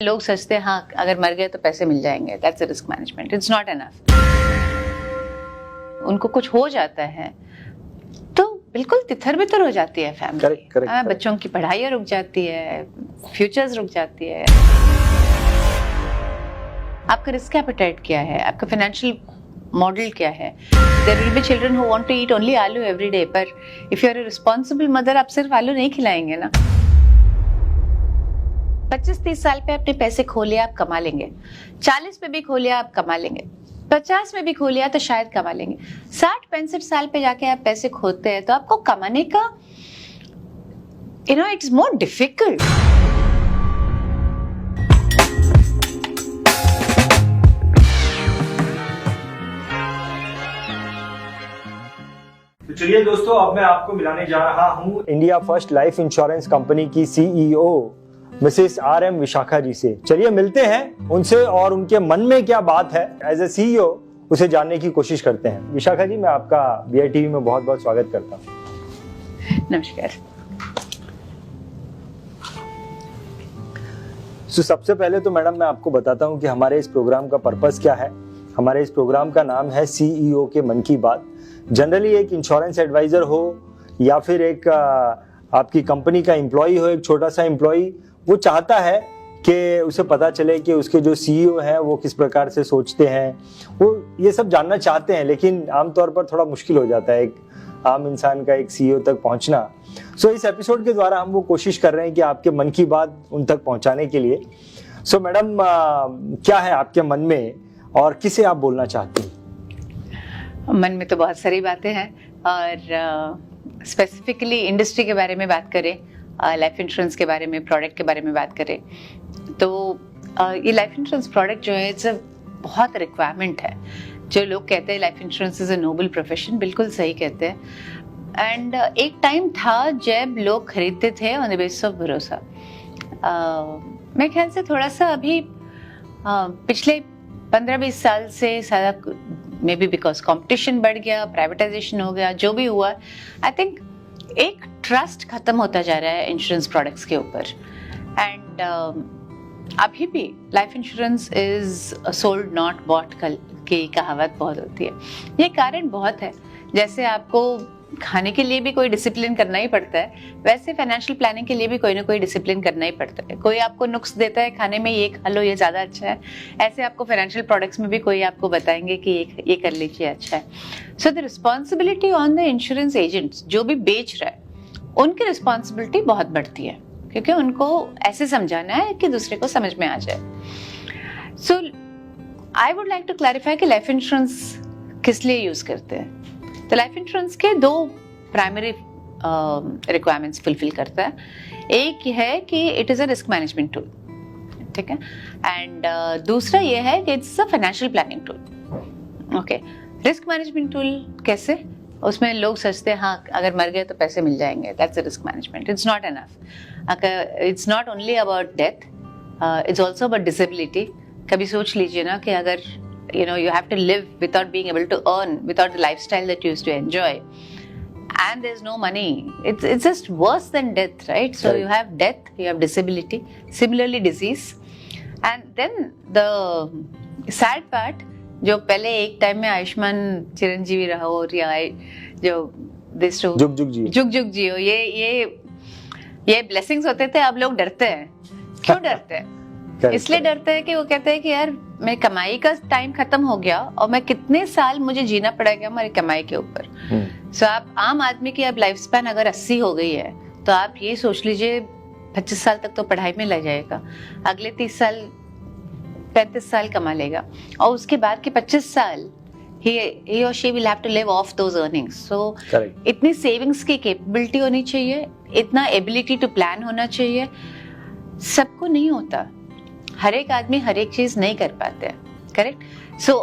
लोग सोचते हैं हाँ अगर मर गए तो पैसे मिल जाएंगे, that's a risk management, it's not enough. उनको कुछ हो जाता है तो बिल्कुल तितर बितर हो जाती है फैमिली। बच्चों की पढ़ाई रुक जाती है, फ्यूचर्स रुक जाती है। आपका रिस्क एपेटाइट क्या है, आपका फाइनेंशियल मॉडल क्या है। There will be children who want to eat only aloo every day, पर if you are a responsible mother आप सिर्फ आलू नहीं खिलाएंगे ना। 25-30 साल पे अपने पैसे खो लिया आप कमा लेंगे, 40 पे भी खो लिया आप कमा लेंगे, 50 में भी खो लिया तो शायद कमा लेंगे। 60-65 साल पे जाके आप पैसे खोते हैं तो आपको कमाने का इट्स मोर डिफिकल्ट। तो चलिए दोस्तों, अब मैं आपको मिलाने जा रहा हूँ India first life insurance company की CEO Mrs RM Vishakha ji से। चलिए मिलते हैं उनसे और उनके मन में क्या बात है एज ए सीईओ उसे जानने की कोशिश करते हैं। विशाखा जी, मैं आपका BITV में बहुत बहुत स्वागत करता हूँ। नमस्कार। सबसे पहले तो मैडम मैं आपको बताता हूँ कि हमारे इस प्रोग्राम का पर्पस क्या है। हमारे इस प्रोग्राम का नाम है CEO के मन की बात। जनरली एक इंश्योरेंस एडवाइजर हो या फिर एक आपकी कंपनी का एम्प्लॉय हो, एक छोटा सा एम्प्लॉय, वो चाहता है कि उसे पता चले कि उसके जो CEO हैं वो किस प्रकार से सोचते हैं, वो ये सब जानना चाहते हैं, लेकिन आमतौर पर थोड़ा मुश्किल हो जाता है एक आम इंसान का एक CEO तक पहुंचना। इस एपिसोड के द्वारा हम वो कोशिश कर रहे हैं कि आपके मन की बात उन तक पहुंचाने के लिए। मैडम, क्या है आपके मन में और किसे आप बोलना चाहती हैं? मन में तो बहुत सारी बातें हैं और स्पेसिफिकली इंडस्ट्री के बारे में बात करें, लाइफ इंश्योरेंस के बारे में, प्रोडक्ट के बारे में बात करें तो ये लाइफ इंश्योरेंस प्रोडक्ट जो है इट्स बहुत रिक्वायरमेंट है। जो लोग कहते हैं life insurance is a noble profession, बिल्कुल सही कहते हैं। एंड एक टाइम था जब लोग खरीदते थे ऑन द बेसिस ऑफ भरोसा। मेरे ख्याल से थोड़ा सा अभी पिछले 15-20 साल से सारा मे बी बिकॉज कंपटीशन बढ़ गया, प्राइवेटाइजेशन हो गया, जो भी हुआ, आई थिंक एक ट्रस्ट खत्म होता जा रहा है इंश्योरेंस प्रोडक्ट्स के ऊपर। एंड अभी भी life insurance is sold not bought की कहावत बहुत होती है। ये कारण बहुत है, जैसे आपको खाने के लिए भी कोई डिसिप्लिन करना ही पड़ता है, वैसे फाइनेंशियल प्लानिंग के लिए भी कोई ना कोई डिसिप्लिन करना ही पड़ता है। कोई आपको नुक्स देता है खाने में, ये खा लो ये ज़्यादा अच्छा है, ऐसे आपको फाइनेंशियल प्रोडक्ट्स में भी कोई आपको बताएंगे कि ये कर लीजिए अच्छा है। So the responsibility on the insurance agents जो भी बेच रहा है, उनकी रिस्पॉन्सिबिलिटी बहुत बढ़ती है, क्योंकि उनको ऐसे समझाना है कि दूसरे को समझ में आ जाए। So I would like to clarify कि लाइफ इंश्योरेंस किस लिए यूज करते हैं। तो लाइफ इंश्योरेंस के दो प्राइमरी रिक्वायरमेंट्स फुलफिल करता है। एक है कि it is a risk management tool, ठीक है, एंड दूसरा ये है कि it's a financial planning tool. Okay, risk management tool कैसे? उसमें लोग सोचते हैं हाँ अगर मर गए तो पैसे मिल जाएंगे, that's a risk management, it's not enough. It's not only about death, it's also about disability. कभी सोच लीजिए ना कि अगर you have to live without being able to earn, without the lifestyle that you used to enjoy, and there's no money, it's just worse than death, right? So you have death, you have disability, similarly disease, and then the sad part, जो पहले एक time में आयुष्मान चिरंजीवी रहा हो या जो this जुग जुग जियो, ये ब्लेसिंग्स होते थे। अब लोग डरते हैं। क्यों डरते हैं? इसलिए डरते हैं कि वो कहते हैं कि यार मेरी कमाई का टाइम खत्म हो गया और मैं कितने साल मुझे जीना पड़ेगा हमारी कमाई के ऊपर। सो आप आम आदमी की अब लाइफ स्पैन अगर 80 हो गई है तो आप ये सोच लीजिए 25 साल तक तो पढ़ाई में लग जाएगा, अगले 30 साल 35 साल कमा लेगा, और उसके बाद के 25 साल he or she will have to live off those earnings. So इतनी सेविंग्स की कैपेबिलिटी होनी चाहिए, इतना एबिलिटी टू प्लान होना चाहिए। सबको नहीं होता, हर एक आदमी हर एक चीज नहीं कर पाते हैं, करेक्ट? सो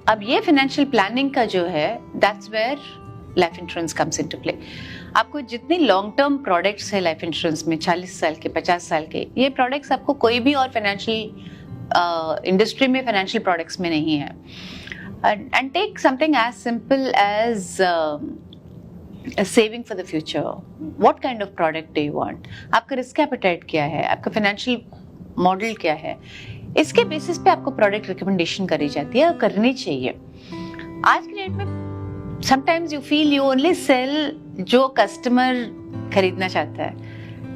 अब ये फाइनेंशियल प्लानिंग का जो है, that's where life insurance comes into play. आपको जितनी लॉन्ग टर्म प्रोडक्ट्स है लाइफ इंश्योरेंस में, 40 साल के, 50 साल के, ये प्रोडक्ट्स आपको कोई भी और फाइनेंशियल इंडस्ट्री में फाइनेंशियल प्रोडक्ट्स में नहीं है। And take something as simple as saving for the future. What kind of product do you want? आपका रिस्क एपेटाइट क्या है? आपका फाइनेंशियल मॉडल क्या है, इसके बेसिस पे आपको प्रोडक्ट रिकमेंडेशन करी जाती है और करनी चाहिए। आज के डेट में sometimes you feel you only sell जो कस्टमर खरीदना चाहता है,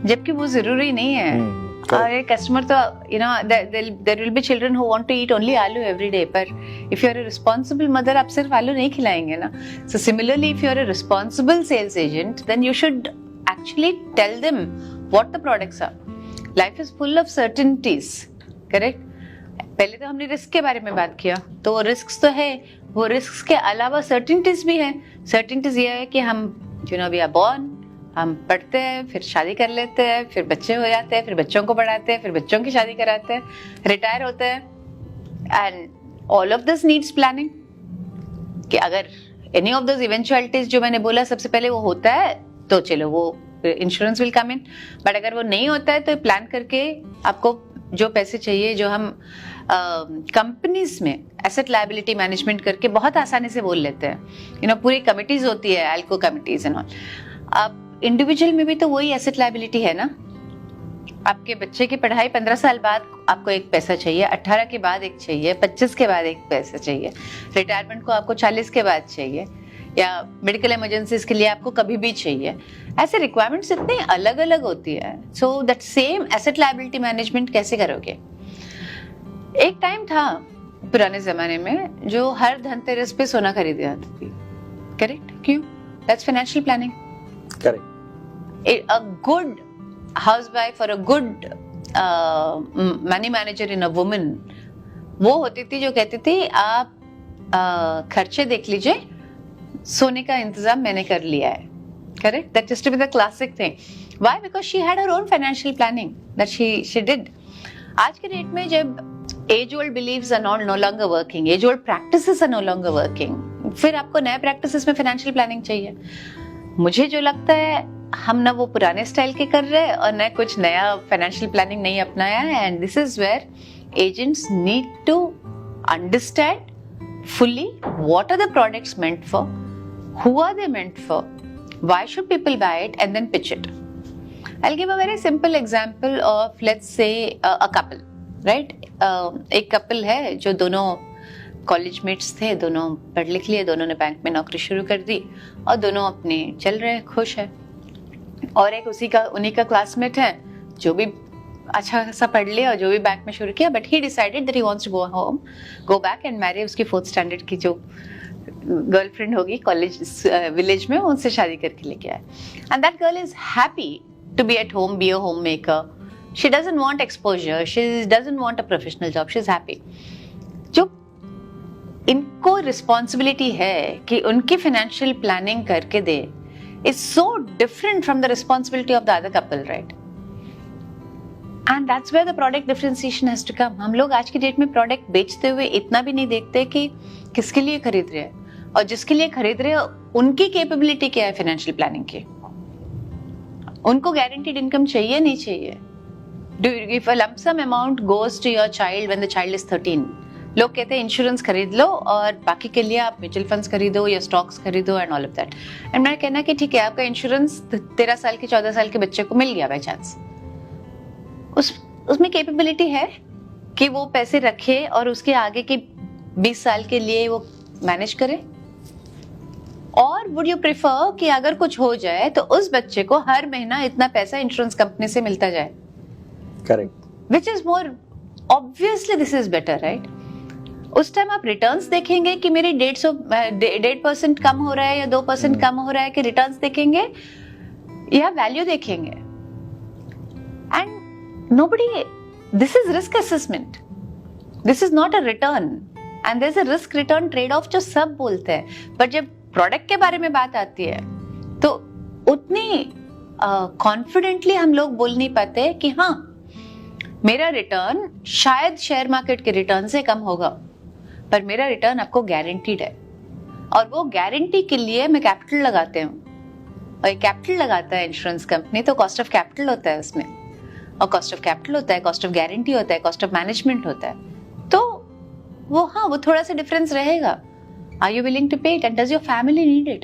जबकि वो जरूरी नहीं है। और एक कस्टमर तो there will be children who want to eat only aloo every day, पर if you are a responsible mother आप सिर्फ आलू नहीं खिलाएंगे ना। So similarly if you are a responsible sales agent then you should actually tell them what the products are. Life is full of certainties, correct. पहले तो हमने risk के बारे में बात किया, तो वो रिस्क तो है, वो रिस्क के अलावा सर्टेनिटीज भी है। सर्टेनिटीज ये है कि हम वी आर बोर्न, हम पढ़ते हैं, फिर शादी कर लेते हैं, फिर बच्चे हो जाते हैं, फिर बच्चों को पढ़ाते हैं, फिर बच्चों की शादी कराते हैं, रिटायर होते हैं, and all of this needs planning. कि अगर एनी ऑफ दोस इवेंचुअलिटीज जो मैंने बोला सबसे पहले वो होता है तो चलो वो insurance will come in, but अगर वो नहीं होता है तो प्लान करके आपको जो पैसे चाहिए, जो हम कंपनीज में एसेट लायबिलिटी मैनेजमेंट करके बहुत आसानी से बोल लेते हैं, पूरी कमिटीज होती है, एल्को कमिटीज एंड ऑल। अब इंडिविजुअल में भी तो वही एसेट लायबिलिटी है ना। आपके बच्चे की पढ़ाई 15 साल बाद आपको एक पैसा चाहिए, 18 के बाद एक चाहिए, 25 के बाद एक पैसा चाहिए, रिटायरमेंट को आपको 40 के बाद चाहिए, या मेडिकल इमरजेंसीज के लिए आपको कभी भी चाहिए। ऐसे रिक्वायरमेंट्स इतनी अलग अलग होती है। So that same asset liability management कैसे करोगे? एक टाइम था पुराने जमाने में जो हर धनतेरस पे सोना खरीदी जाती थी, करेक्ट? क्यों? That's financial planning. Correct. A good housewife or a good money manager in a woman वो होती थी जो कहती थी आप खर्चे देख लीजिए, सोने का इंतजाम मैंने कर लिया है, correct? That used to be the classic thing. Why? Because she had her own financial planning that she did. आज के डेट में जब age old beliefs are no longer working, age old practices are no longer working, फिर आपको नए practices में financial planning चाहिए। मुझे जो लगता है हम ना वो पुराने स्टाइल के कर रहे हैं और न कुछ नया फाइनेंशियल प्लानिंग नहीं अपनाया है, and this is where agents need to understand fully what are the products meant for, who are they meant for, why should people buy it, and then pitch it. I'll give a very simple example of, let's say, a couple, right? एक couple है जो दोनों college mates थे, दोनों पढ़ लिख लिए, दोनों ने बैंक में नौकरी शुरू कर दी और दोनों अपने चल रहे, खुश है। और एक उन्हीं का क्लासमेट है जो भी अच्छा खासा पढ़ लिया और जो भी बैंक में शुरू किया, but he decided that he wants to go back and marry उसकी 4th स्टैंडर्ड की जो गर्लफ्रेंड होगी कॉलेज विलेज में, उनसे शादी करके लेके आए। And that girl is happy to be at home, be a home maker, she doesn't want exposure, she doesn't want a professional job, she is happy. जो इनको रिस्पॉन्सिबिलिटी है कि उनकी फाइनेंशियल प्लानिंग करके दे, is so different from the responsibility of the other couple, right? And that's where the product differentiation has to come. हम लोग आज की डेट में प्रोडक्ट बेचते हुए इतना भी नहीं देखते कि किसके लिए खरीद रहे हैं, और जिसके लिए खरीद रहे हैं उनकी कैपेबिलिटी क्या है फाइनेंशियल प्लानिंग की, उनको गारंटीड इनकम चाहिए नहीं चाहिए। If a lump sum amount goes to your child when the child is 13, लोग कहते हैं इंश्योरेंस खरीद लो और बाकी के लिए आप म्यूचुअल फंड्स खरीदो या स्टॉक्स खरीदो and all of that. And मैं कहना कि ठीक है, आपका इंश्योरेंस 13 साल के 14 साल के बच्चे को मिल गया बाय चांस, उसमें कैपेबिलिटी है कि वो पैसे रखे और उसके आगे के 20 साल के लिए वो मैनेज करे? और वुड यू प्रेफर कि अगर कुछ हो जाए तो उस बच्चे को हर महीना इतना पैसा इंश्योरेंस कंपनी से मिलता जाए? Correct. Which is more obviously this is better, right? उस टाइम आप रिटर्न्स देखेंगे कि मेरी 1.5% कम हो रहा है या 2% कम हो रहा है, कि रिटर्न्स देखेंगे या वैल्यू देखेंगे? And nobody, this is risk assessment, this is not a return, and there is a risk return trade off जो सब बोलते हैं। बट जब प्रोडक्ट के बारे में बात आती है तो उतनी कॉन्फिडेंटली हम लोग बोल नहीं पाते कि हाँ मेरा रिटर्न शायद शेयर मार्केट के रिटर्न से कम होगा, पर मेरा रिटर्न आपको गारंटीड है, और वो गारंटी के लिए मैं कैपिटल लगाते हूँ, और कैपिटल लगाता है इंश्योरेंस कंपनी, तो कॉस्ट ऑफ कैपिटल होता है उसमें, और कॉस्ट ऑफ कैपिटल होता है, कॉस्ट ऑफ गारंटी होता है, कॉस्ट ऑफ मैनेजमेंट होता है, तो वो थोड़ा सा डिफरेंस रहेगा। Are you willing to pay it, and does your family need it?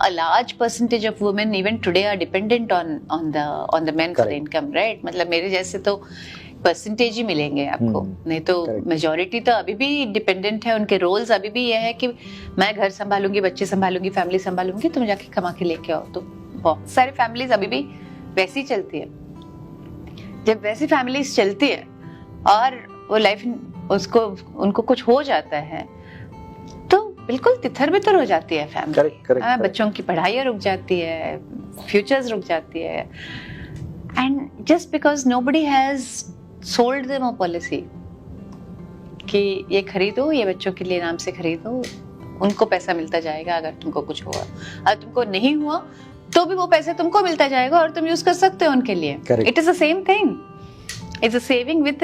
A large percentage of women even today are dependent on the men for the income, right? मतलब मेरे जैसे तो परसेंटेज ही मिलेंगे आपको, नहीं तो मेजोरिटी तो अभी भी डिपेंडेंट है, उनके रोल्स अभी भी ये है कि मैं घर संभालूंगी, बच्चे संभालूंगी, फैमिली संभालूंगी, तुम जाके कमा के लेके आओ। तो बहुत सारी फैमिलीज अभी भी वैसी चलती है। जब वैसी फैमिलीज चलती है और वो लाइफ उसको उनको कुछ हो जाता है तो बिल्कुल तितर बितर हो जाती है फैमिली। बच्चों की पढ़ाई रुक जाती है, फ्यूचर्स रुक जाती है, and just because nobody has sold them a policy कि ये खरीदो, ये बच्चों के लिए नाम से खरीदो, उनको पैसा मिलता जाएगा अगर तुमको कुछ हुआ। अगर तुमको नहीं हुआ तो भी वो पैसे तुमको मिलता जाएगा और तुम यूज कर सकते हो उनके लिए। It is the same thing, it's a saving with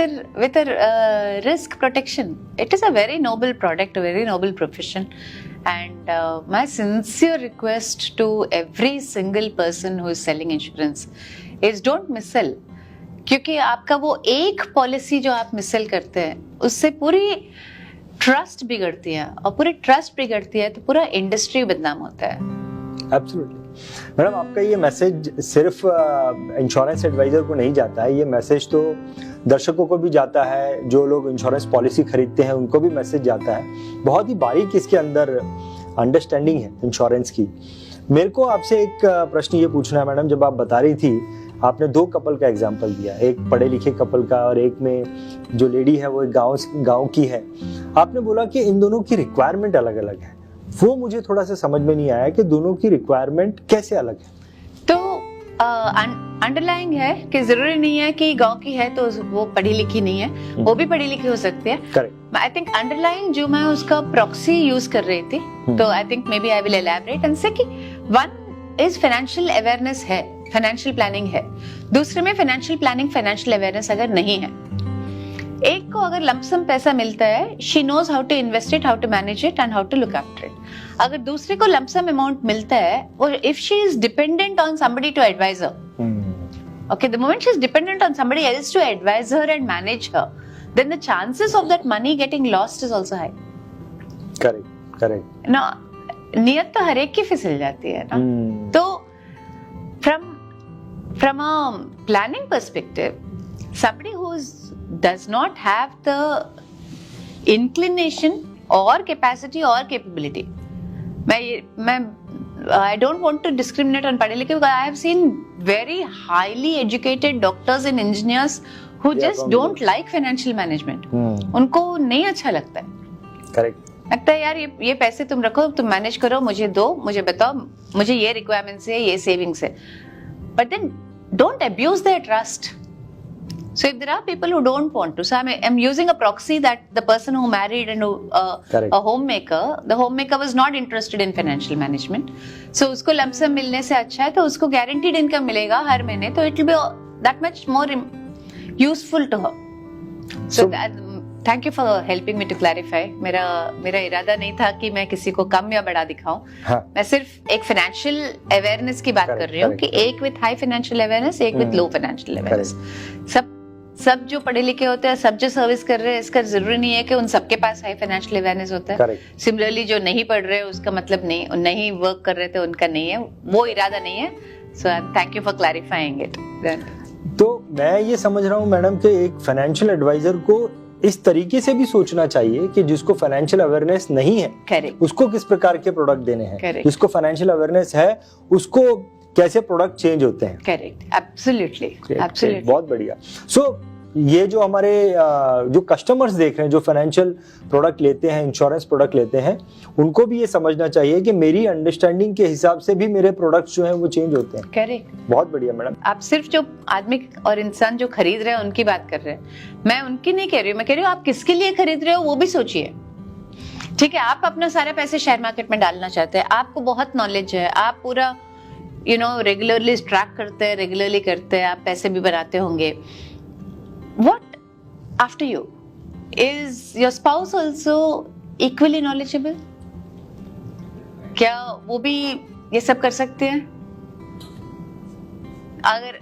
a risk protection. It is a very noble product, a very noble profession, and my sincere request to every single person who is selling insurance is don't missell, क्योंकि आपका वो एक policy जो आप मिसल करते हैं उससे पूरी ट्रस्ट बिगड़ती है, और पूरी ट्रस्ट बिगड़ती है तो पूरा इंडस्ट्री बदनाम होता है। एब्सोल्युटली मैडम, आपका ये मैसेज सिर्फ इंश्योरेंस एडवाइजर को नहीं जाता है, ये मैसेज तो दर्शकों को भी जाता है, जो लोग इंश्योरेंस पॉलिसी खरीदते हैं उनको भी मैसेज जाता है। बहुत ही बारीक इसके अंदर अंडरस्टैंडिंग है इंश्योरेंस की। मेरे को आपसे एक प्रश्न ये पूछना है मैडम, जब आप बता रही थी आपने दो कपल का एग्जाम्पल दिया, एक पढ़े लिखे कपल का और एक में जो लेडी है वो एक गाँव की है। आपने बोला कि इन दोनों की रिक्वायरमेंट अलग अलग है, वो मुझे थोड़ा सा समझ में नहीं आया कि दोनों की रिक्वायरमेंट कैसे अलग है। तो अंडरलाइंग है कि जरूरी नहीं है कि गांव की है तो वो पढ़ी लिखी नहीं है, वो भी पढ़ी लिखी हो सकती है। करेक्ट। आई थिंक अंडरलाइंग जो मैं उसका प्रॉक्सी यूज कर रही थी, तो I think maybe I will elaborate and say कि वन इज फाइनेंशियल अवेयरनेस है, फाइनेंशियल प्लानिंग है। दूसरे में फाइनेंशियल प्लानिंग, फाइनेंशियल अवेयरनेस अगर नहीं है, एक को अगर लमसम पैसा मिलता है, she knows how to invest it, how to manage it and how to look after it. अगर दूसरे को लमसम अमाउंट मिलता है, और if she is dependent on somebody to advise her, okay, the moment she is dependent on somebody else to advise her and manage her, then the chances of that money getting lost is also high. Correct. ना नियत तो हर एक की फिसल जाती है ना। तो from a planning perspective, somebody who does not have the inclination or capacity or capability, I don't want to discriminate on पढ़े लिखे, because I have seen very highly educated doctors and engineers who just don't like financial management. उनको नहीं अच्छा लगता है। Correct. लगता है यार ये पैसे तुम रखो, तुम मैनेज करो, मुझे दो, मुझे बताओ, मुझे ये रिक्वायरमेंट्स है, ये सेविंग्स है, but then don't abuse their trust. So if there are people who don't want to, so I'm using a proxy that the person who married and a homemaker, the homemaker was not interested in financial management. So उसको lump sum मिलने से अच्छा है तो उसको guaranteed income मिलेगा हर महीने, तो it will be that much more useful to her. So thank you for helping me to clarify. मेरा इरादा नहीं था कि मैं किसी को कम या बड़ा दिखाऊं। हाँ. मैं सिर्फ एक फाइनेंशियल अवेयरनेस की बात कर रही हूँ कि एक विथ हाई फाइनेंशियल अवेयरनेस, एक विथ लो फाइनेंशियल अवेयरनेस। सब जो पढ़े लिखे होते हैं, सब जो सर्विस कर रहे हैं, इसका जरूरी नहीं है कि उन सबके पास हाई फाइनेंशियल अवेयरनेस होता है। सिमिलरली जो नहीं पढ़ रहे उसका मतलब नहीं वर्क कर रहे थे उनका नहीं है, वो इरादा नहीं है। So thank you for clarifying it. तो मैं ये समझ रहा हूँ मैडम कि एक फाइनेंशियल एडवाइजर को इस तरीके से भी सोचना चाहिए कि जिसको फाइनेंशियल अवेयरनेस नहीं है, Correct. उसको किस प्रकार के प्रोडक्ट देने हैं, जिसको फाइनेंशियल अवेयरनेस है उसको कैसे प्रोडक्ट चेंज होते हैं। Correct, absolutely. बहुत बढ़िया। सो ये जो हमारे जो कस्टमर्स देख रहे हैं, जो फाइनेंशियल प्रोडक्ट लेते हैं, इंश्योरेंस प्रोडक्ट लेते हैं, उनको भी ये समझना चाहिए कि मेरी अंडरस्टैंडिंग के हिसाब से भी मेरे प्रोडक्ट्स जो हैं वो चेंज होते हैं। करेक्ट, बहुत बढ़िया मैडम। आप सिर्फ जो आदमी और इंसान जो खरीद रहे हैं उनकी बात कर रहे हैं, मैं उनकी नहीं कह रही हूँ। मैं कह रही हूँ आप किसके लिए खरीद रहे हो वो भी सोचिए। ठीक है, आप अपना सारे पैसे शेयर मार्केट में डालना चाहते हैं, आपको बहुत नॉलेज है, आप पूरा रेगुलरली ट्रैक करते हैं, रेगुलरली करते हैं, आप पैसे भी बनाते होंगे। What after you? Is your spouse also equally knowledgeable? क्या वो भी ये सब कर सकते हैं? अगर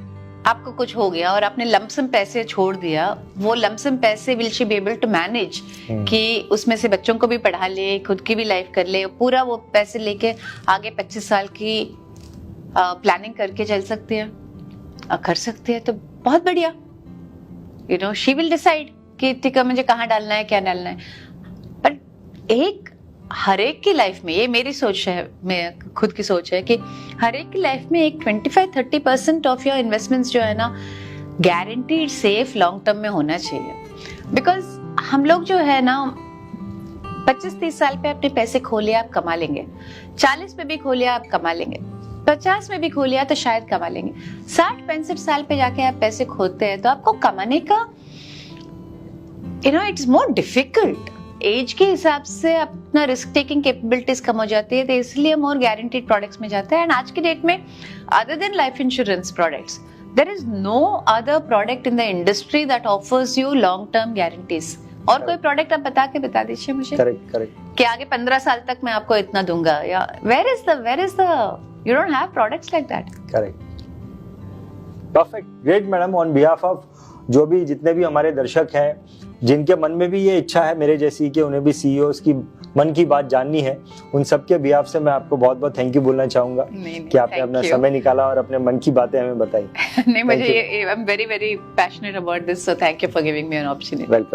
आपको कुछ हो गया और आपने लमसम पैसे छोड़ दिया, वो लमसम पैसे will she be able to manage कि उसमें से बच्चों को भी पढ़ा ले, खुद की भी लाइफ कर ले, पूरा वो पैसे लेके आगे 25 साल की प्लानिंग करके चल सकती है, कर सकती है, तो बहुत बढ़िया। You know she will decide कि ठीक है मुझे कहाँ डालना है, क्या डालना है। पर एक हर एक की लाइफ में, ये मेरी सोच है, मैं खुद की सोच है कि हर एक की लाइफ में एक 25-30% ऑफ योर इन्वेस्टमेंट्स जो है ना गारंटीड सेफ लॉन्ग टर्म में होना चाहिए। बिकॉज हम लोग जो है ना 25-30 साल पे अपने पैसे खो लिया आप कमा लेंगे, 40 में भी खो लिया आप कमा लेंगे, 50 में भी खो लिया तो शायद कमा लेंगे, 60-65 साल पे जाके आप पैसे खोते हैं तो आपको कमाने का you know it's more difficult. Age के हिसाब से अपना रिस्क टेकिंग कैपेबिलिटीज कम हो जाती है, तो इसलिए मोर गारंटीड प्रोडक्ट्स में जाते हैं। एंड आज की डेट में other than life insurance products there is no other product in the industry that offers you long term guarantees. और कोई प्रोडक्ट आप बता दीजिए मुझे। करेक्ट कि आगे 15 साल तक मैं आपको इतना दूंगा, या where is the you don't have products like that. Correct, perfect, great madam. On behalf of जो भी जितने भी हमारे दर्शक हैं जिनके मन में भी ये इच्छा है मेरे जैसी कि उन्हें भी सीईओस की मन की बात जाननी है, उन सबके बिहाफ से मैं आपको बहुत बहुत थैंक यू बोलना चाहूंगा कि आपने अपना समय निकाला और अपने मन की बातें हमें बताई। नहीं, मुझे I am very very passionate about this, so thank you for giving me an opportunity. Welcome.